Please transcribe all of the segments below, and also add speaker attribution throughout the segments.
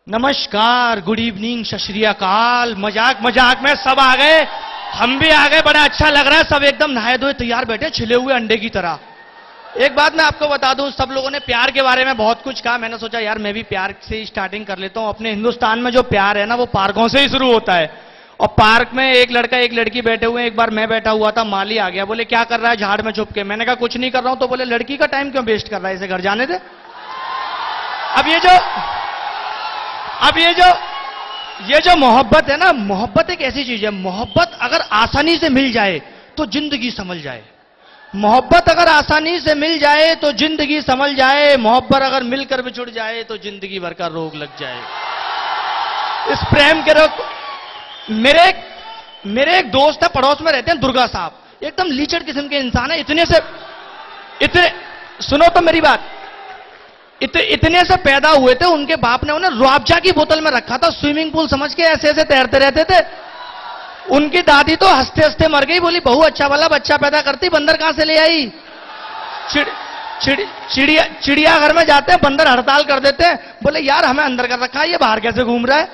Speaker 1: नमस्कार, good evening, सत श्री अकाल। मजाक मजाक में सब आ गए, हम भी आ गए। बड़ा अच्छा लग रहा है, सब एकदम नहाए धोए तैयार बैठे छिले हुए अंडे की तरह। एक बात मैं आपको बता दूं, सब लोगों ने प्यार के बारे में बहुत कुछ कहा। मैंने सोचा यार मैं भी प्यार से ही स्टार्टिंग कर लेता हूं। अपने हिंदुस्तान में जो प्यार है ना, वो पार्कों से ही शुरू होता है। और पार्क में एक लड़का एक लड़की बैठे हुए हैं। एक बार मैं बैठा हुआ था, माली आ गया, बोले क्या कर रहा है झाड़ में छुप के। मैंने कहा कुछ नहीं कर रहा हूं। तो बोले लड़की का टाइम क्यों वेस्ट कर रहा है, इसे घर जाने दे। अब ये जो मोहब्बत है ना, मोहब्बत एक ऐसी चीज है, मोहब्बत अगर आसानी से मिल जाए तो जिंदगी संभल जाए। मोहब्बत अगर आसानी से मिल जाए तो जिंदगी संभल जाए। मोहब्बत अगर मिलकर बिछुड़ जाए तो जिंदगी भर का रोग लग जाए। इस प्रेम के रोग। मेरे एक दोस्त है, पड़ोस में रहते हैं, दुर्गा साहब। एकदम लीचड़ किस्म के इंसान है। इतने सुनो तो मेरी बात, इतने से पैदा हुए थे, उनके बाप ने उन्हें रुआबजा की बोतल में रखा था, स्विमिंग पूल समझ के ऐसे ऐसे तैरते रहते थे। उनकी दादी तो हंसते हंसते मर गई, बोली बहू अच्छा वाला बच्चा पैदा करती, बंदर कहां से ले आई। चिड़ियाघर में जाते हैं, बंदर हड़ताल कर देते हैं, बोले यार हमें अंदर कर रखा है, ये बाहर कैसे घूम रहा है।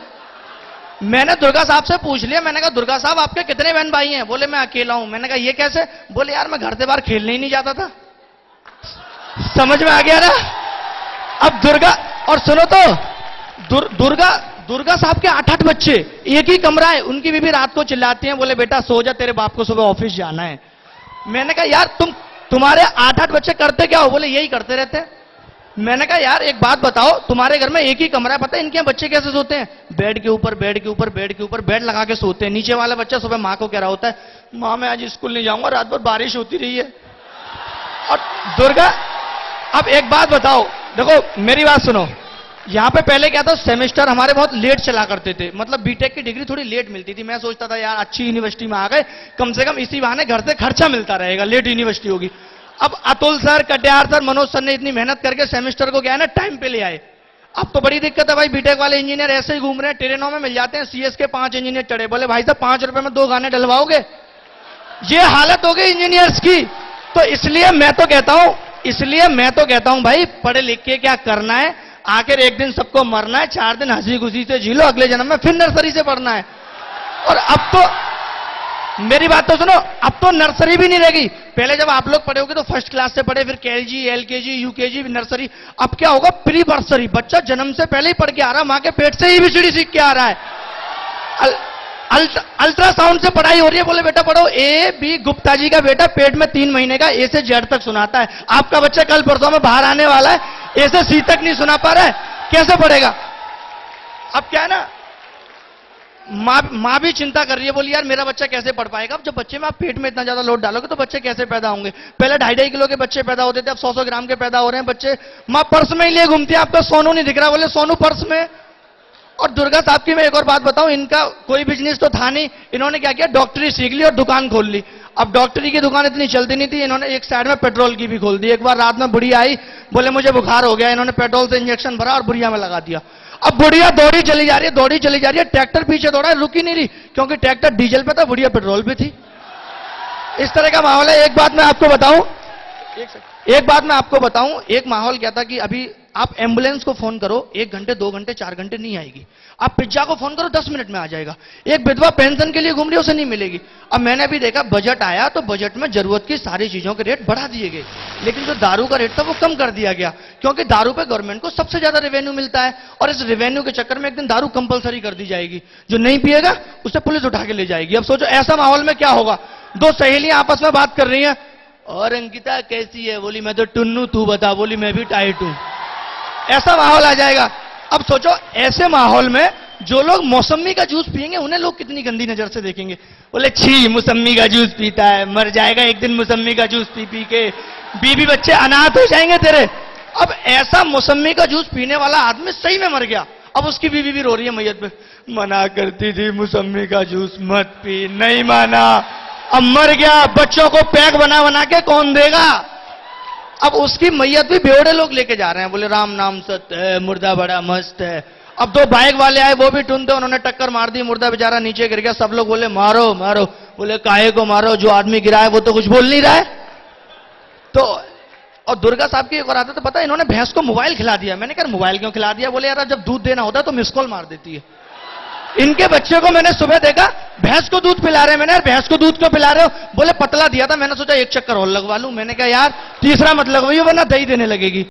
Speaker 1: मैंने दुर्गा साहब से पूछ लिया, मैंने कहा दुर्गा साहब आपके कितने बहन भाई हैं। बोले मैं अकेला हूं। मैंने कहा ये कैसे। बोले यार मैं घर से बाहर खेलने ही नहीं जाता था। समझ में आ गया ना। अब दुर्गा, और सुनो तो दुर्गा साहब के 8-8 बच्चे, एक ही कमरा है। उनकी बीवी रात को चिल्लाती हैं, बोले बेटा सो जा, तेरे बाप को सुबह ऑफिस जाना है। मैंने कहा यार तुम्हारे 8-8 बच्चे करते क्या हो। बोले यही करते रहते हैं। मैंने कहा यार एक बात बताओ, तुम्हारे घर में एक ही कमरा है, पता है इनके बच्चे कैसे सोते हैं। बेड के ऊपर बेड के ऊपर बेड के ऊपर बेड लगा के सोते हैं। नीचे वाला बच्चा सुबह मां को कह रहा होता है, मां मैं आज स्कूल नहीं जाऊंगा, रात भर बारिश होती रही है। और दुर्गा, अब एक बात बताओ, देखो मेरी बात सुनो। यहां पे पहले क्या था, सेमेस्टर हमारे बहुत लेट चला करते थे, मतलब बीटेक की डिग्री थोड़ी लेट मिलती थी। मैं सोचता था यार अच्छी यूनिवर्सिटी में आ गए, कम से कम इसी बहाने घर से खर्चा मिलता रहेगा, लेट यूनिवर्सिटी होगी। अब Atul sir, Katiyar sir, Manoj sir ने इतनी मेहनत करके सेमेस्टर को क्या है ना टाइम पे ले आए। अब तो बड़ी दिक्कत है भाई, बीटेक वाले इंजीनियर ऐसे ही घूम रहे हैं, ट्रेनों में मिल जाते हैं। सीएस के 5 इंजीनियर चढ़े, बोले भाई साहब 5 रुपए में 2 गाने डलवाओगे। ये हालत हो गई इंजीनियर्स की। तो इसलिए मैं तो कहता हूं भाई, पढ़े लिख के क्या करना है, आखिर एक दिन सबको मरना है। 4 दिन हंसी खुशी से झीलो, अगले जन्म में फिर नर्सरी से पढ़ना है। और अब तो मेरी बात तो सुनो, अब तो नर्सरी भी नहीं रहेगी। पहले जब आप लोग पढ़े होगे तो फर्स्ट क्लास से पढ़े, फिर केजी, एलकेजी, यूकेजी, नर्सरी। अब क्या होगा, प्री बर्सरी। बच्चा जन्म से पहले ही पढ़ के आ रहा है, मां के पेट से ही एबीसीडी सीख के आ रहा है। अल्ट्रासाउंड से पढ़ाई हो रही है, बोले बेटा पढ़ो। ए बी, गुप्ता जी का बेटा पेट में 3 महीने का, ए से जेड तक सुनाता है। आपका बच्चा कल परसों में बाहर आने वाला है, ए से सी तक नहीं सुना पा रहा है, कैसे पढ़ेगा। अब क्या है ना, मां भी चिंता कर रही है, बोली यार मेरा बच्चा कैसे पढ़ पाएगा। अब जब बच्चे में आप पेट में इतना ज्यादा लोड डालोगे तो बच्चे कैसे पैदा होंगे। पहले 2.5 किलो के बच्चे पैदा होते थे, अब 100 ग्राम के पैदा हो रहे हैं बच्चे। मां पर्स में ही लिए घूमती है, आपका सोनू नहीं दिख रहा, बोले सोनू पर्स में। और दुर्गा साहब की मैं एक और बात बताऊं, इनका कोई बिजनेस तो था नहीं, इन्होंने क्या किया, डॉक्टरी सीख ली और दुकान खोल ली। अब डॉक्टरी की दुकान इतनी चलती नहीं थी, इन्होंने एक साइड में पेट्रोल की भी खोल दी। एक बार रात में बुढ़िया आई, बोले मुझे बुखार हो गया, इन्होंने पेट्रोल से इंजेक्शन भरा और बुढ़िया में लगा दिया। अब बुढ़िया दौड़ी चली जा रही है, ट्रैक्टर पीछे दौड़ा है, रुकी नहीं रही, क्योंकि ट्रैक्टर डीजल पे था, बुढ़िया पेट्रोल पे थी। इस तरह का माहौल है। एक बात मैं आपको बताऊं, एक माहौल क्या था कि अभी आप एम्बुलेंस को फोन करो, 1 घंटे 2 घंटे 4 घंटे नहीं आएगी। आप पिज्जा को फोन करो 10 मिनट में आ जाएगा। एक विधवा पेंशन के लिए घूम रही है, उसे नहीं मिलेगी। अब मैंने भी देखा, बजट आया तो बजट में जरूरत की सारी चीजों के रेट बढ़ा दिए गए, लेकिन जो दारू का रेट था वो कम कर दिया गया, क्योंकि दारू पे गवर्नमेंट को सबसे ज्यादा रेवेन्यू मिलता है। और इस रेवेन्यू के चक्कर में एक दिन दारू कंपलसरी कर दी जाएगी, जो नहीं पिएगा उसे पुलिस उठा के ले जाएगी। अब सोचो ऐसा माहौल में क्या होगा। 2 सहेलियां आपस में बात कर रही हैं, और अंकिता कैसी है, बोली मैं तो टुन्नू, तू बता, बोली मैं भी टाइट हूं। ऐसा माहौल आ जाएगा। अब सोचो ऐसे माहौल में जो लोग मौसम्मी का जूस पिएंगे, उन्हें लोग कितनी गंदी नजर से देखेंगे। बोले छी मौसम्मी का जूस पीता है, मर जाएगा एक दिन मौसम्मी का जूस पी पी के, बीबी बच्चे अनाथ हो जाएंगे तेरे। अब ऐसा मौसम्मी का जूस पीने वाला आदमी सही में मर गया। अब उसकी बीबी भी रो रही है मैयत पे, मना करती थी मौसम्मी का जूस मत पी, नहीं माना, अब मर गया। बच्चों को पैक बना बना के कौन देगा। अब उसकी मैयत भी बेवड़े लोग लेके जा रहे हैं, बोले राम नाम सत्य है, मुर्दा बड़ा मस्त है। अब 2 बाइक वाले आए, वो भी टूनते, उन्होंने टक्कर मार दी, मुर्दा बेचारा नीचे गिर गया। सब लोग बोले मारो मारो, बोले काहे को मारो, जो आदमी गिरा है वो तो कुछ बोल नहीं रहा है। तो और दुर्गा साहब की एक और आदत है, पता है, इन्होंने भैंस को मोबाइल खिला दिया। मैंने कहा मोबाइल क्यों खिला दिया? बोले यार जब दूध देना होता है तो मिस कॉल मार देती है। इनके बच्चे को मैंने सुबह देखा, भैंस को दूध पिला रहे हैं। मैंने यार भैंस को दूध क्यों पिला रहे हो? बोले पतला दिया था, मैंने सोचा एक चक्कर और लगवा लूं। मैंने कहा यार तीसरा मत लगवाइए वरना दही देने लगेगी।